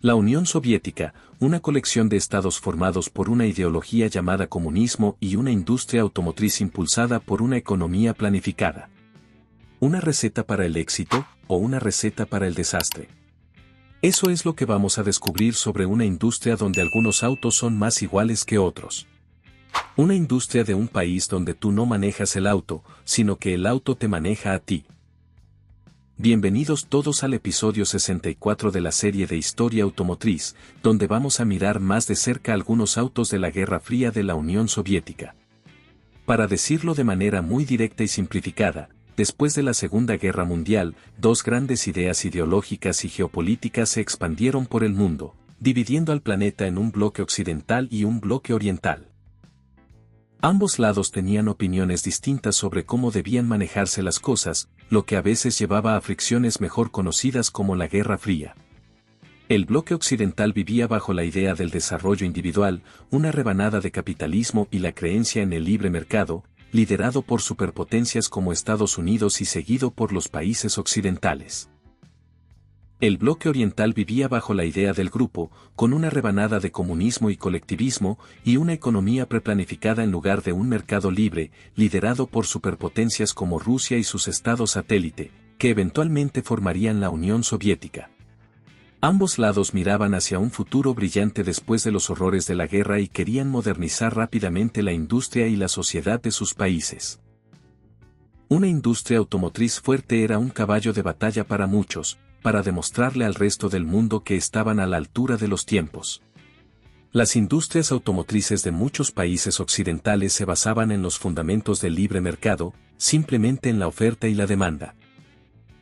La Unión Soviética, una colección de estados formados por una ideología llamada comunismo y una industria automotriz impulsada por una economía planificada. ¿Una receta para el éxito o una receta para el desastre? Eso es lo que vamos a descubrir sobre una industria donde algunos autos son más iguales que otros. Una industria de un país donde tú no manejas el auto, sino que el auto te maneja a ti. Bienvenidos todos al episodio 64 de la serie de Historia Automotriz, donde vamos a mirar más de cerca algunos autos de la Guerra Fría de la Unión Soviética. Para decirlo de manera muy directa y simplificada, después de la Segunda Guerra Mundial, dos grandes ideas ideológicas y geopolíticas se expandieron por el mundo, dividiendo al planeta en un bloque occidental y un bloque oriental. Ambos lados tenían opiniones distintas sobre cómo debían manejarse las cosas, lo que a veces llevaba a fricciones mejor conocidas como la Guerra Fría. El bloque occidental vivía bajo la idea del desarrollo individual, una rebanada de capitalismo y la creencia en el libre mercado, liderado por superpotencias como Estados Unidos y seguido por los países occidentales. El bloque oriental vivía bajo la idea del grupo, con una rebanada de comunismo y colectivismo, y una economía preplanificada en lugar de un mercado libre, liderado por superpotencias como Rusia y sus estados satélite, que eventualmente formarían la Unión Soviética. Ambos lados miraban hacia un futuro brillante después de los horrores de la guerra y querían modernizar rápidamente la industria y la sociedad de sus países. Una industria automotriz fuerte era un caballo de batalla para muchos, para demostrarle al resto del mundo que estaban a la altura de los tiempos. Las industrias automotrices de muchos países occidentales se basaban en los fundamentos del libre mercado, simplemente en la oferta y la demanda.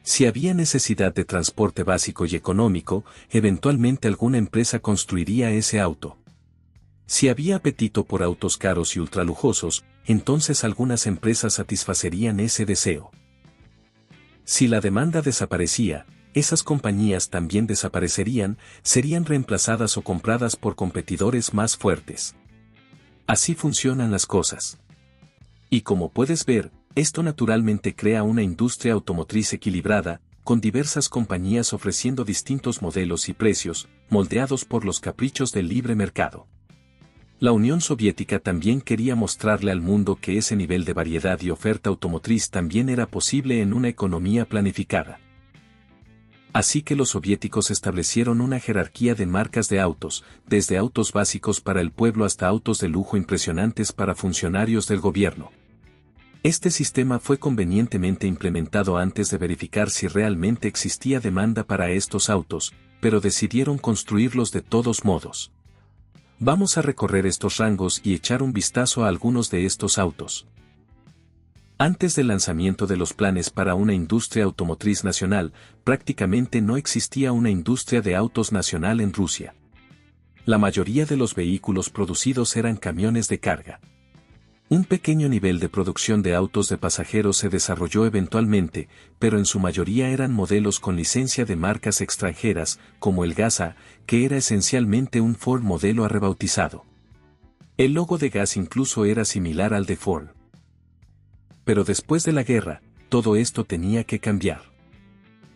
Si había necesidad de transporte básico y económico, eventualmente alguna empresa construiría ese auto. Si había apetito por autos caros y ultralujosos, entonces algunas empresas satisfacerían ese deseo. Si la demanda desaparecía, esas compañías también desaparecerían, serían reemplazadas o compradas por competidores más fuertes. Así funcionan las cosas. Y como puedes ver, esto naturalmente crea una industria automotriz equilibrada, con diversas compañías ofreciendo distintos modelos y precios, moldeados por los caprichos del libre mercado. La Unión Soviética también quería mostrarle al mundo que ese nivel de variedad y oferta automotriz también era posible en una economía planificada. Así que los soviéticos establecieron una jerarquía de marcas de autos, desde autos básicos para el pueblo hasta autos de lujo impresionantes para funcionarios del gobierno. Este sistema fue convenientemente implementado antes de verificar si realmente existía demanda para estos autos, pero decidieron construirlos de todos modos. Vamos a recorrer estos rangos y echar un vistazo a algunos de estos autos. Antes del lanzamiento de los planes para una industria automotriz nacional, prácticamente no existía una industria de autos nacional en Rusia. La mayoría de los vehículos producidos eran camiones de carga. Un pequeño nivel de producción de autos de pasajeros se desarrolló eventualmente, pero en su mayoría eran modelos con licencia de marcas extranjeras, como el Gaz-A, que era esencialmente un Ford modelo rebautizado. El logo de Gaz incluso era similar al de Ford. Pero después de la guerra, todo esto tenía que cambiar.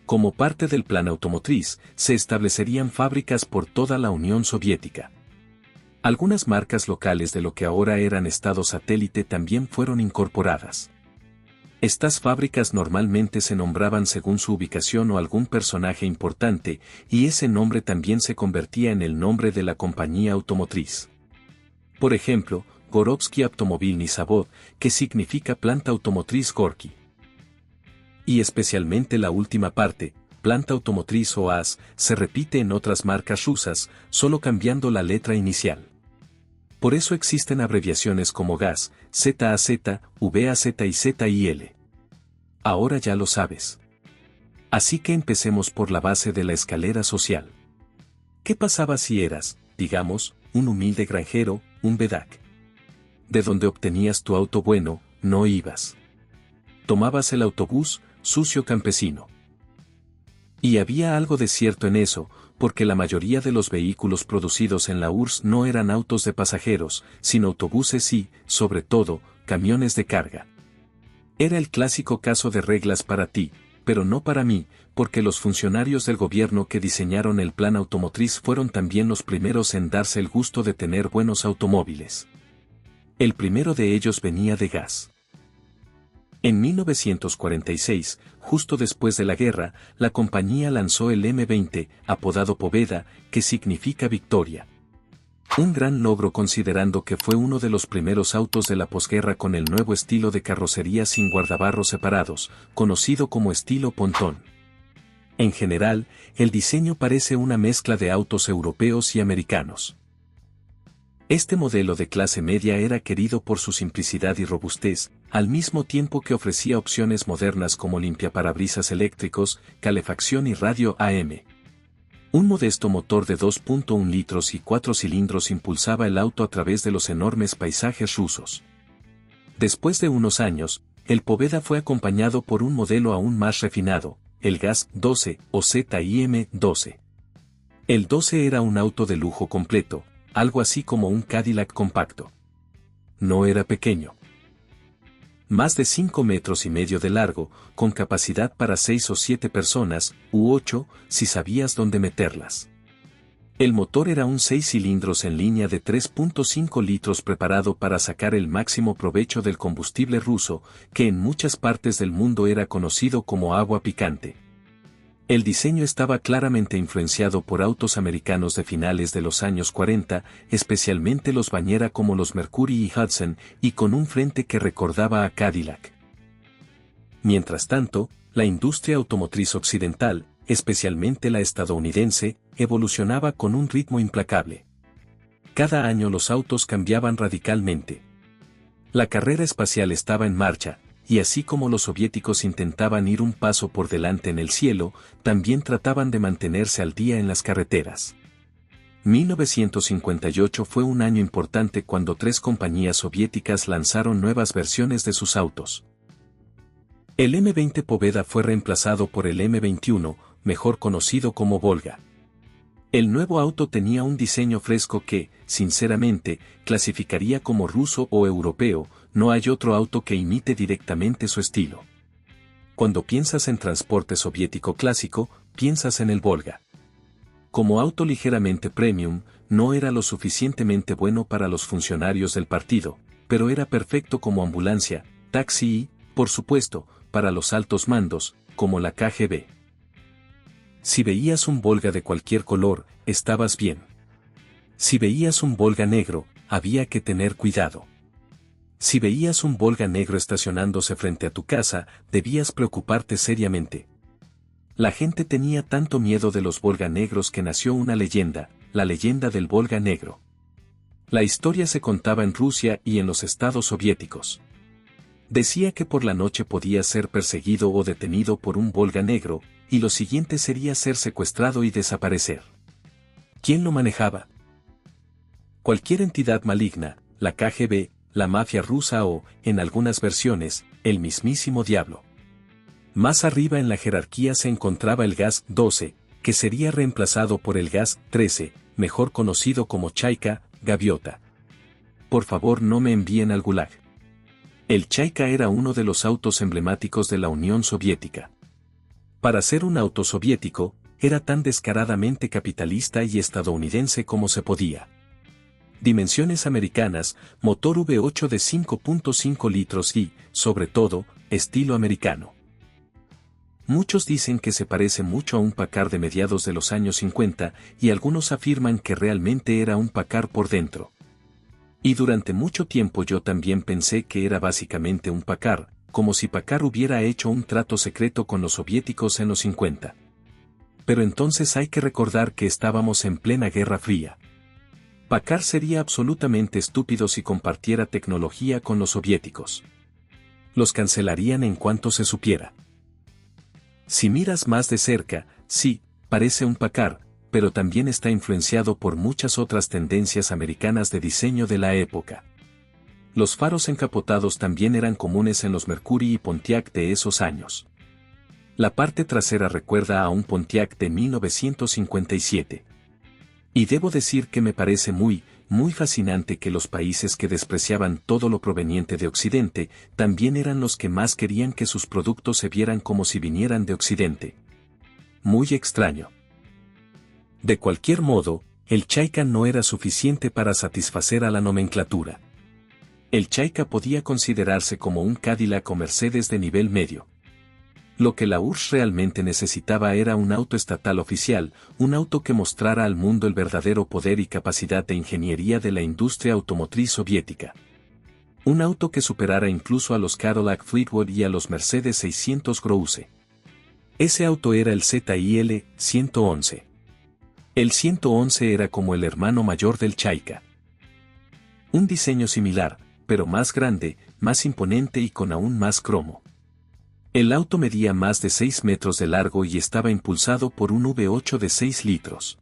Como parte del plan automotriz, se establecerían fábricas por toda la Unión Soviética. Algunas marcas locales de lo que ahora eran estados satélite también fueron incorporadas. Estas fábricas normalmente se nombraban según su ubicación o algún personaje importante, y ese nombre también se convertía en el nombre de la compañía automotriz. Por ejemplo, Gorovsky Automobilny Zavod, que significa planta automotriz Gorky. Y especialmente la última parte, planta automotriz o AS, se repite en otras marcas rusas, solo cambiando la letra inicial. Por eso existen abreviaciones como GAZ, ZAZ, VAZ y ZIL. Ahora ya lo sabes. Así que empecemos por la base de la escalera social. ¿Qué pasaba si eras, digamos, un humilde granjero, un bedak? De donde obtenías tu auto bueno, no ibas. Tomabas el autobús, sucio campesino. Y había algo de cierto en eso, porque la mayoría de los vehículos producidos en la URSS no eran autos de pasajeros, sino autobuses y, sobre todo, camiones de carga. Era el clásico caso de reglas para ti, pero no para mí, porque los funcionarios del gobierno que diseñaron el plan automotriz fueron también los primeros en darse el gusto de tener buenos automóviles. El primero de ellos venía de gas. En 1946, justo después de la guerra, la compañía lanzó el M20, apodado Poveda, que significa victoria. Un gran logro considerando que fue uno de los primeros autos de la posguerra con el nuevo estilo de carrocería sin guardabarros separados, conocido como estilo pontón. En general, el diseño parece una mezcla de autos europeos y americanos. Este modelo de clase media era querido por su simplicidad y robustez, al mismo tiempo que ofrecía opciones modernas como limpiaparabrisas eléctricos, calefacción y radio AM. Un modesto motor de 2.1 litros y 4 cilindros impulsaba el auto a través de los enormes paisajes rusos. Después de unos años, el Poveda fue acompañado por un modelo aún más refinado, el GAZ-12 o ZIM-12. El 12 era un auto de lujo completo, algo así como un Cadillac compacto. No era pequeño. Más de 5 metros y medio de largo, con capacidad para 6 o 7 personas, u 8, si sabías dónde meterlas. El motor era un 6 cilindros en línea de 3.5 litros preparado para sacar el máximo provecho del combustible ruso, que en muchas partes del mundo era conocido como agua picante. El diseño estaba claramente influenciado por autos americanos de finales de los años 40, especialmente los bañera como los Mercury y Hudson, y con un frente que recordaba a Cadillac. Mientras tanto, la industria automotriz occidental, especialmente la estadounidense, evolucionaba con un ritmo implacable. Cada año los autos cambiaban radicalmente. La carrera espacial estaba en marcha, y así como los soviéticos intentaban ir un paso por delante en el cielo, también trataban de mantenerse al día en las carreteras. 1958 fue un año importante cuando 3 compañías soviéticas lanzaron nuevas versiones de sus autos. El M20 Poveda fue reemplazado por el M21, mejor conocido como Volga. El nuevo auto tenía un diseño fresco que, sinceramente, clasificaría como ruso o europeo. No hay otro auto que imite directamente su estilo. Cuando piensas en transporte soviético clásico, piensas en el Volga. Como auto ligeramente premium, no era lo suficientemente bueno para los funcionarios del partido, pero era perfecto como ambulancia, taxi y, por supuesto, para los altos mandos, como la KGB. Si veías un Volga de cualquier color, estabas bien. Si veías un Volga negro, había que tener cuidado. Si veías un Volga negro estacionándose frente a tu casa, debías preocuparte seriamente. La gente tenía tanto miedo de los Volga negros que nació una leyenda, la leyenda del Volga negro. La historia se contaba en Rusia y en los estados soviéticos. Decía que por la noche podías ser perseguido o detenido por un Volga negro, y lo siguiente sería ser secuestrado y desaparecer. ¿Quién lo manejaba? Cualquier entidad maligna, la KGB, la mafia rusa o, en algunas versiones, el mismísimo diablo. Más arriba en la jerarquía se encontraba el GAZ-12, que sería reemplazado por el GAZ-13, mejor conocido como Chaika, gaviota. Por favor no me envíen al Gulag. El Chaika era uno de los autos emblemáticos de la Unión Soviética. Para ser un auto soviético, era tan descaradamente capitalista y estadounidense como se podía. Dimensiones americanas, motor V8 de 5.5 litros y, sobre todo, estilo americano. Muchos dicen que se parece mucho a un Packard de mediados de los años 50, y algunos afirman que realmente era un Packard por dentro. Y durante mucho tiempo yo también pensé que era básicamente un Packard, como si Packard hubiera hecho un trato secreto con los soviéticos en los 50. Pero entonces hay que recordar que estábamos en plena Guerra Fría. Packard sería absolutamente estúpido si compartiera tecnología con los soviéticos. Los cancelarían en cuanto se supiera. Si miras más de cerca, sí, parece un Packard, pero también está influenciado por muchas otras tendencias americanas de diseño de la época. Los faros encapotados también eran comunes en los Mercury y Pontiac de esos años. La parte trasera recuerda a un Pontiac de 1957. Y debo decir que me parece muy, muy fascinante que los países que despreciaban todo lo proveniente de Occidente, también eran los que más querían que sus productos se vieran como si vinieran de Occidente. Muy extraño. De cualquier modo, el Chaika no era suficiente para satisfacer a la nomenclatura. El Chaika podía considerarse como un Cadillac o Mercedes de nivel medio. Lo que la URSS realmente necesitaba era un auto estatal oficial, un auto que mostrara al mundo el verdadero poder y capacidad de ingeniería de la industria automotriz soviética. Un auto que superara incluso a los Cadillac Fleetwood y a los Mercedes 600 Grouse. Ese auto era el ZIL 111. El 111 era como el hermano mayor del Chaika. Un diseño similar, pero más grande, más imponente y con aún más cromo. El auto medía más de 6 metros de largo y estaba impulsado por un V8 de 6 litros.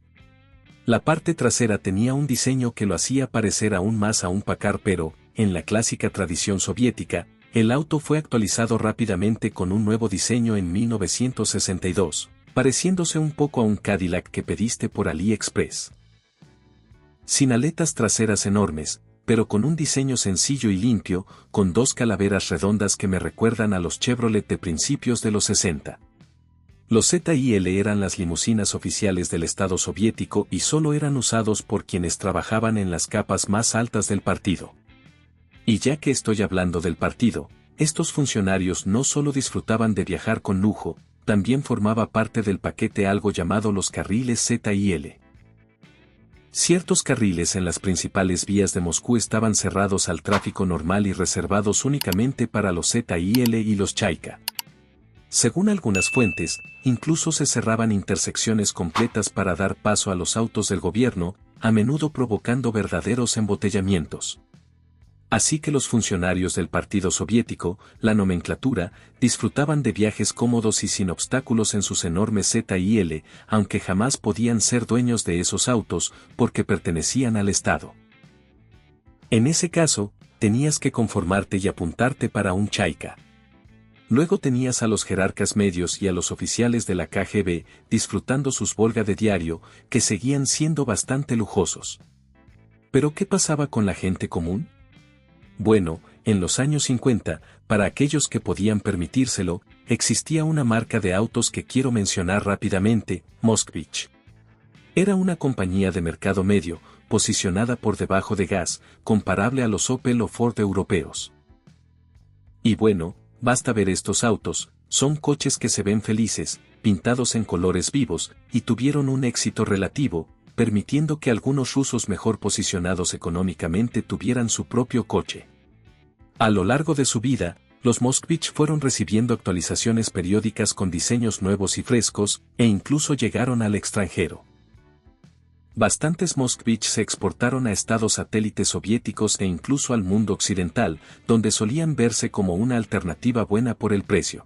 La parte trasera tenía un diseño que lo hacía parecer aún más a un Packard, pero, en la clásica tradición soviética, el auto fue actualizado rápidamente con un nuevo diseño en 1962, pareciéndose un poco a un Cadillac que pediste por AliExpress. Sin aletas traseras enormes, pero con un diseño sencillo y limpio, con dos calaveras redondas que me recuerdan a los Chevrolet de principios de los 60. Los ZIL eran las limusinas oficiales del Estado soviético y solo eran usados por quienes trabajaban en las capas más altas del partido. Y ya que estoy hablando del partido, estos funcionarios no solo disfrutaban de viajar con lujo, también formaba parte del paquete algo llamado los carriles ZIL. Ciertos carriles en las principales vías de Moscú estaban cerrados al tráfico normal y reservados únicamente para los ZIL y los Chaika. Según algunas fuentes, incluso se cerraban intersecciones completas para dar paso a los autos del gobierno, a menudo provocando verdaderos embotellamientos. Así que los funcionarios del Partido Soviético, la nomenclatura, disfrutaban de viajes cómodos y sin obstáculos en sus enormes ZIL, aunque jamás podían ser dueños de esos autos, porque pertenecían al Estado. En ese caso, tenías que conformarte y apuntarte para un Chaika. Luego tenías a los jerarcas medios y a los oficiales de la KGB, disfrutando sus Volga de diario, que seguían siendo bastante lujosos. ¿Pero qué pasaba con la gente común? Bueno, en los años 50, para aquellos que podían permitírselo, existía una marca de autos que quiero mencionar rápidamente, Moskvich. Era una compañía de mercado medio, posicionada por debajo de gas, comparable a los Opel o Ford europeos. Y bueno, basta ver estos autos, son coches que se ven felices, pintados en colores vivos, y tuvieron un éxito relativo, permitiendo que algunos rusos mejor posicionados económicamente tuvieran su propio coche. A lo largo de su vida, los Moskvich fueron recibiendo actualizaciones periódicas con diseños nuevos y frescos, e incluso llegaron al extranjero. Bastantes Moskvich se exportaron a estados satélites soviéticos e incluso al mundo occidental, donde solían verse como una alternativa buena por el precio.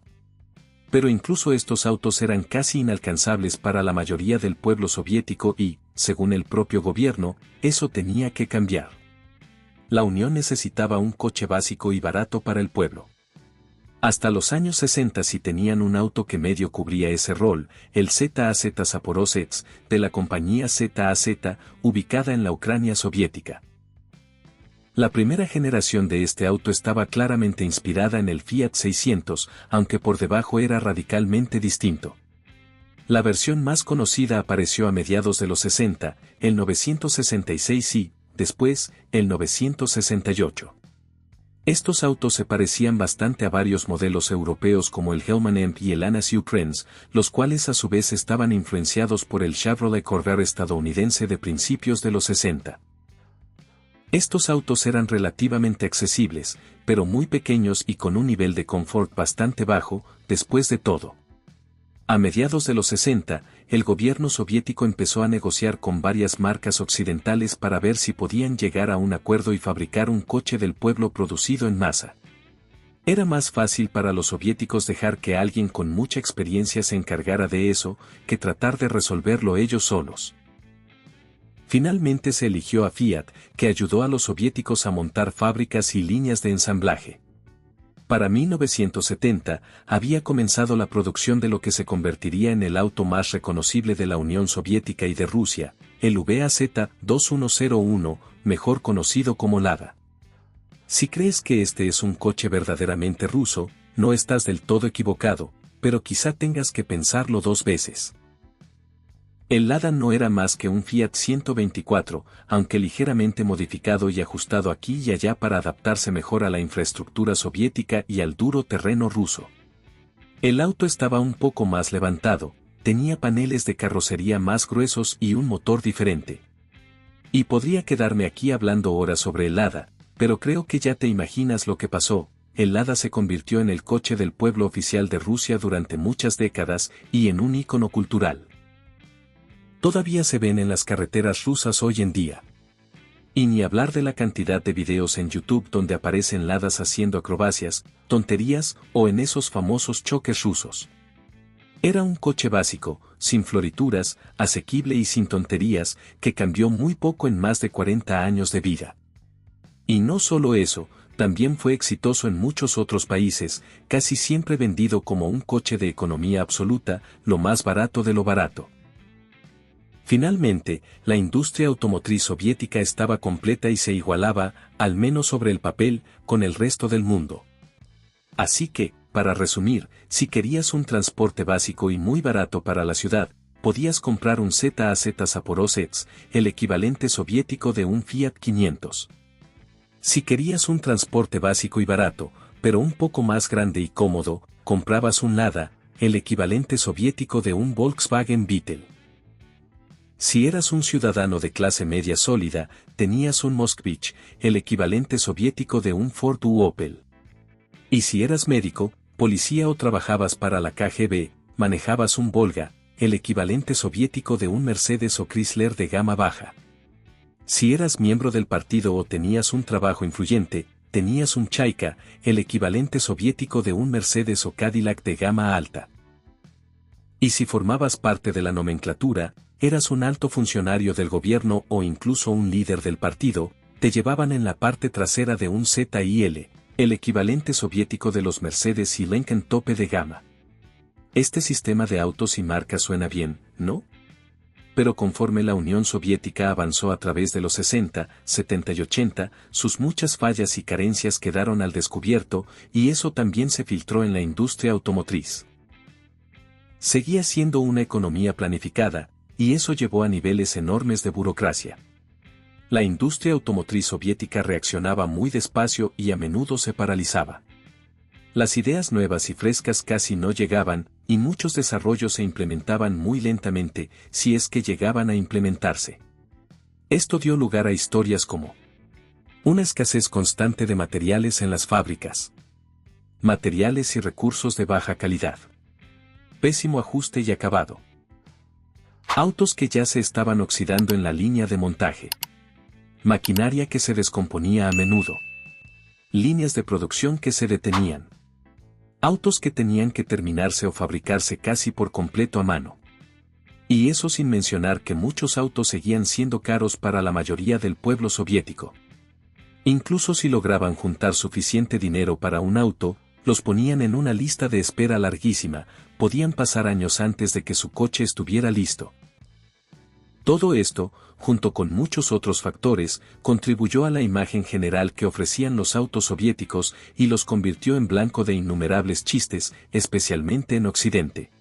Pero incluso estos autos eran casi inalcanzables para la mayoría del pueblo soviético y, según el propio gobierno, eso tenía que cambiar. La Unión necesitaba un coche básico y barato para el pueblo. Hasta los años 60 sí tenían un auto que medio cubría ese rol, el ZAZ Zaporozhets, de la compañía ZAZ, ubicada en la Ucrania soviética. La primera generación de este auto estaba claramente inspirada en el Fiat 600, aunque por debajo era radicalmente distinto. La versión más conocida apareció a mediados de los 60, el 966 y, después, el 968. Estos autos se parecían bastante a varios modelos europeos como el Hellman EMP y el Anas Ukrains, los cuales a su vez estaban influenciados por el Chevrolet Corvair estadounidense de principios de los 60. Estos autos eran relativamente accesibles, pero muy pequeños y con un nivel de confort bastante bajo, después de todo. A mediados de los 60, el gobierno soviético empezó a negociar con varias marcas occidentales para ver si podían llegar a un acuerdo y fabricar un coche del pueblo producido en masa. Era más fácil para los soviéticos dejar que alguien con mucha experiencia se encargara de eso, que tratar de resolverlo ellos solos. Finalmente se eligió a Fiat, que ayudó a los soviéticos a montar fábricas y líneas de ensamblaje. Para 1970, había comenzado la producción de lo que se convertiría en el auto más reconocible de la Unión Soviética y de Rusia, el VAZ-2101, mejor conocido como Lada. Si crees que este es un coche verdaderamente ruso, no estás del todo equivocado, pero quizá tengas que pensarlo dos veces. El Lada no era más que un Fiat 124, aunque ligeramente modificado y ajustado aquí y allá para adaptarse mejor a la infraestructura soviética y al duro terreno ruso. El auto estaba un poco más levantado, tenía paneles de carrocería más gruesos y un motor diferente. Y podría quedarme aquí hablando horas sobre el Lada, pero creo que ya te imaginas lo que pasó. El Lada se convirtió en el coche del pueblo oficial de Rusia durante muchas décadas y en un ícono cultural. Todavía se ven en las carreteras rusas hoy en día. Y ni hablar de la cantidad de videos en YouTube donde aparecen Ladas haciendo acrobacias, tonterías o en esos famosos choques rusos. Era un coche básico, sin florituras, asequible y sin tonterías, que cambió muy poco en más de 40 años de vida. Y no solo eso, también fue exitoso en muchos otros países, casi siempre vendido como un coche de economía absoluta, lo más barato de lo barato. Finalmente, la industria automotriz soviética estaba completa y se igualaba, al menos sobre el papel, con el resto del mundo. Así que, para resumir, si querías un transporte básico y muy barato para la ciudad, podías comprar un ZAZ Zaporozhets, el equivalente soviético de un Fiat 500. Si querías un transporte básico y barato, pero un poco más grande y cómodo, comprabas un Lada, el equivalente soviético de un Volkswagen Beetle. Si eras un ciudadano de clase media sólida, tenías un Moskvich, el equivalente soviético de un Ford u Opel. Y si eras médico, policía o trabajabas para la KGB, manejabas un Volga, el equivalente soviético de un Mercedes o Chrysler de gama baja. Si eras miembro del partido o tenías un trabajo influyente, tenías un Chaika, el equivalente soviético de un Mercedes o Cadillac de gama alta. Y si formabas parte de la nomenclatura, eras un alto funcionario del gobierno o incluso un líder del partido, te llevaban en la parte trasera de un ZIL, el equivalente soviético de los Mercedes y Lincoln tope de gama. Este sistema de autos y marcas suena bien, ¿no? Pero conforme la Unión Soviética avanzó a través de los 60, 70 y 80, sus muchas fallas y carencias quedaron al descubierto, y eso también se filtró en la industria automotriz. Seguía siendo una economía planificada, y eso llevó a niveles enormes de burocracia. La industria automotriz soviética reaccionaba muy despacio y a menudo se paralizaba. Las ideas nuevas y frescas casi no llegaban, y muchos desarrollos se implementaban muy lentamente, si es que llegaban a implementarse. Esto dio lugar a historias como una escasez constante de materiales en las fábricas, materiales y recursos de baja calidad, pésimo ajuste y acabado, autos que ya se estaban oxidando en la línea de montaje, maquinaria que se descomponía a menudo, líneas de producción que se detenían, autos que tenían que terminarse o fabricarse casi por completo a mano. Y eso sin mencionar que muchos autos seguían siendo caros para la mayoría del pueblo soviético. Incluso si lograban juntar suficiente dinero para un auto, los ponían en una lista de espera larguísima, podían pasar años antes de que su coche estuviera listo. Todo esto, junto con muchos otros factores, contribuyó a la imagen general que ofrecían los autos soviéticos y los convirtió en blanco de innumerables chistes, especialmente en Occidente.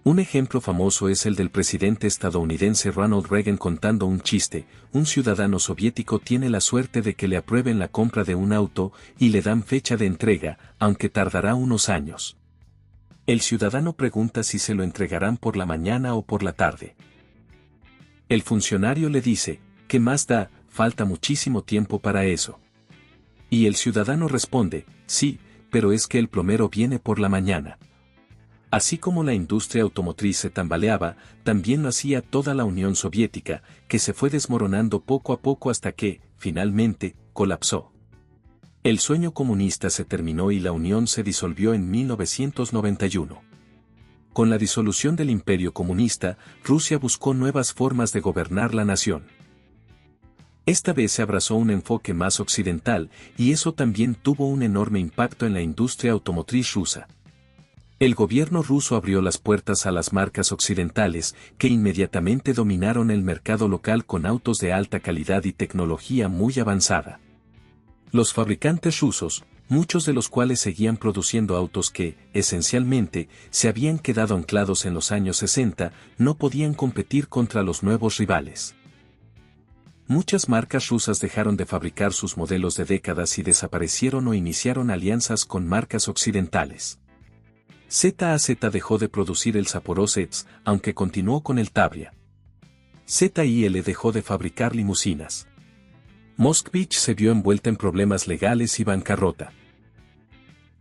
Un ejemplo famoso es el del presidente estadounidense Ronald Reagan contando un chiste: un ciudadano soviético tiene la suerte de que le aprueben la compra de un auto y le dan fecha de entrega, aunque tardará unos años. El ciudadano pregunta si se lo entregarán por la mañana o por la tarde. El funcionario le dice: ¿qué más da? Falta muchísimo tiempo para eso. Y el ciudadano responde: sí, pero es que el plomero viene por la mañana. Así como la industria automotriz se tambaleaba, también lo hacía toda la Unión Soviética, que se fue desmoronando poco a poco hasta que, finalmente, colapsó. El sueño comunista se terminó y la Unión se disolvió en 1991. Con la disolución del Imperio comunista, Rusia buscó nuevas formas de gobernar la nación. Esta vez se abrazó un enfoque más occidental, y eso también tuvo un enorme impacto en la industria automotriz rusa. El gobierno ruso abrió las puertas a las marcas occidentales, que inmediatamente dominaron el mercado local con autos de alta calidad y tecnología muy avanzada. Los fabricantes rusos, muchos de los cuales seguían produciendo autos que, esencialmente, se habían quedado anclados en los años 60, no podían competir contra los nuevos rivales. Muchas marcas rusas dejaron de fabricar sus modelos de décadas y desaparecieron o iniciaron alianzas con marcas occidentales. ZAZ dejó de producir el Zaporozhets, aunque continuó con el Tavria. ZIL dejó de fabricar limusinas. Moskvich se vio envuelta en problemas legales y bancarrota.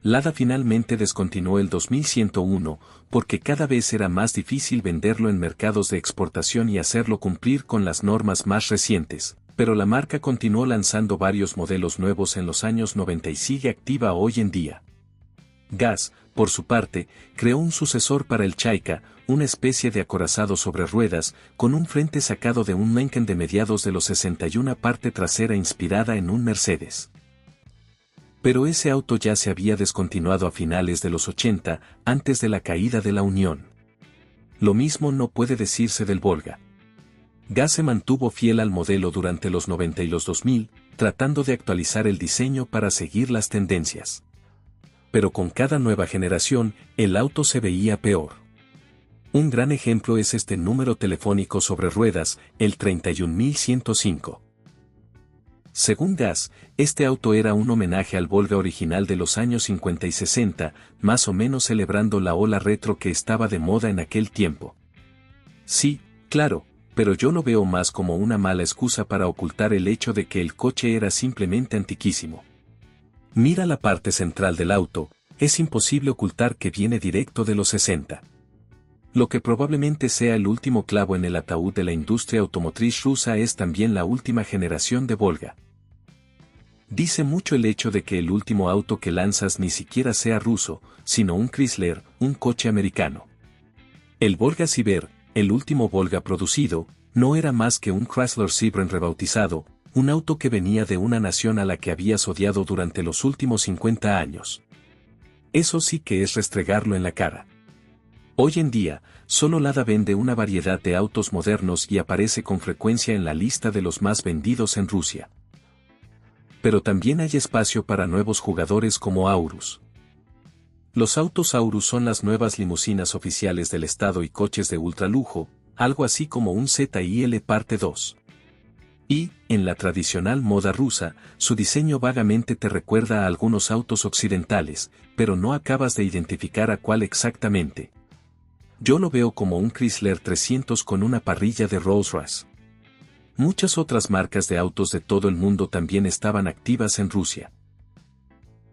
Lada finalmente descontinuó el 2101, porque cada vez era más difícil venderlo en mercados de exportación y hacerlo cumplir con las normas más recientes, pero la marca continuó lanzando varios modelos nuevos en los años 90 y sigue activa hoy en día. Gaz, por su parte, creó un sucesor para el Chaika, una especie de acorazado sobre ruedas, con un frente sacado de un Lincoln de mediados de los 60 y una parte trasera inspirada en un Mercedes. Pero ese auto ya se había descontinuado a finales de los 80, antes de la caída de la Unión. Lo mismo no puede decirse del Volga. Gaz se mantuvo fiel al modelo durante los 90 y los 2000, tratando de actualizar el diseño para seguir las tendencias. Pero con cada nueva generación, el auto se veía peor. Un gran ejemplo es este número telefónico sobre ruedas, el 31105. Según Gaz, este auto era un homenaje al Volga original de los años 50 y 60, más o menos celebrando la ola retro que estaba de moda en aquel tiempo. Sí, claro, pero yo lo veo más como una mala excusa para ocultar el hecho de que el coche era simplemente antiquísimo. Mira la parte central del auto, es imposible ocultar que viene directo de los 60. Lo que probablemente sea el último clavo en el ataúd de la industria automotriz rusa es también la última generación de Volga. Dice mucho el hecho de que el último auto que lanzas ni siquiera sea ruso, sino un Chrysler, un coche americano. El Volga Siber, el último Volga producido, no era más que un Chrysler Sibren rebautizado, un auto que venía de una nación a la que habías odiado durante los últimos 50 años. Eso sí que es restregarlo en la cara. Hoy en día, solo Lada vende una variedad de autos modernos y aparece con frecuencia en la lista de los más vendidos en Rusia. Pero también hay espacio para nuevos jugadores como Aurus. Los autos Aurus son las nuevas limusinas oficiales del estado y coches de ultralujo, algo así como un ZIL Parte 2. Y, en la tradicional moda rusa, su diseño vagamente te recuerda a algunos autos occidentales, pero no acabas de identificar a cuál exactamente. Yo lo veo como un Chrysler 300 con una parrilla de Rolls-Royce. Muchas otras marcas de autos de todo el mundo también estaban activas en Rusia.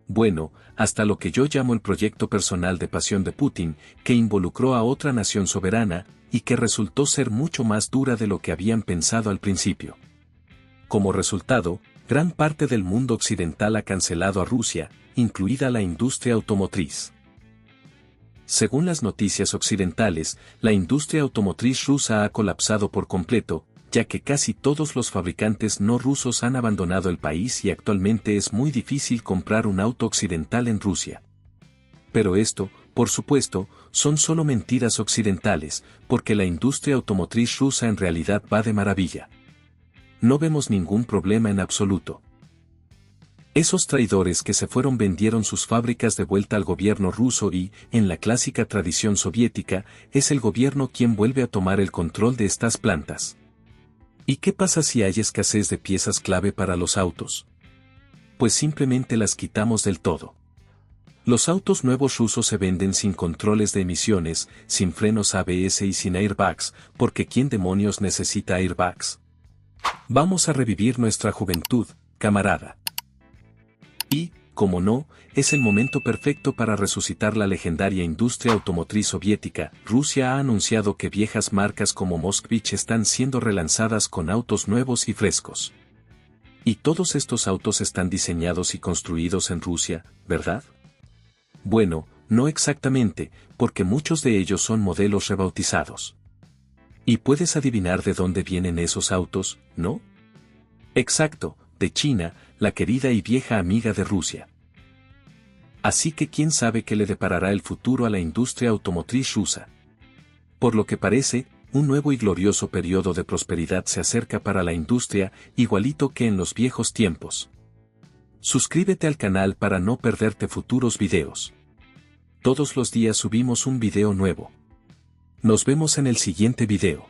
Bueno, hasta lo que yo llamo el proyecto personal de pasión de Putin, que involucró a otra nación soberana, y que resultó ser mucho más dura de lo que habían pensado al principio. Como resultado, gran parte del mundo occidental ha cancelado a Rusia, incluida la industria automotriz. Según las noticias occidentales, la industria automotriz rusa ha colapsado por completo, ya que casi todos los fabricantes no rusos han abandonado el país y actualmente es muy difícil comprar un auto occidental en Rusia. Pero esto, por supuesto, son solo mentiras occidentales, porque la industria automotriz rusa en realidad va de maravilla. No vemos ningún problema en absoluto. Esos traidores que se fueron vendieron sus fábricas de vuelta al gobierno ruso y, en la clásica tradición soviética, es el gobierno quien vuelve a tomar el control de estas plantas. ¿Y qué pasa si hay escasez de piezas clave para los autos? Pues simplemente las quitamos del todo. Los autos nuevos rusos se venden sin controles de emisiones, sin frenos ABS y sin airbags, porque ¿quién demonios necesita airbags? Vamos a revivir nuestra juventud, camarada. Y, como no, es el momento perfecto para resucitar la legendaria industria automotriz soviética. Rusia ha anunciado que viejas marcas como Moskvich están siendo relanzadas con autos nuevos y frescos. Y todos estos autos están diseñados y construidos en Rusia, ¿verdad? Bueno, no exactamente, porque muchos de ellos son modelos rebautizados. Y puedes adivinar de dónde vienen esos autos, ¿no? Exacto, de China, la querida y vieja amiga de Rusia. Así que quién sabe qué le deparará el futuro a la industria automotriz rusa. Por lo que parece, un nuevo y glorioso periodo de prosperidad se acerca para la industria, igualito que en los viejos tiempos. Suscríbete al canal para no perderte futuros videos. Todos los días subimos un video nuevo. Nos vemos en el siguiente video.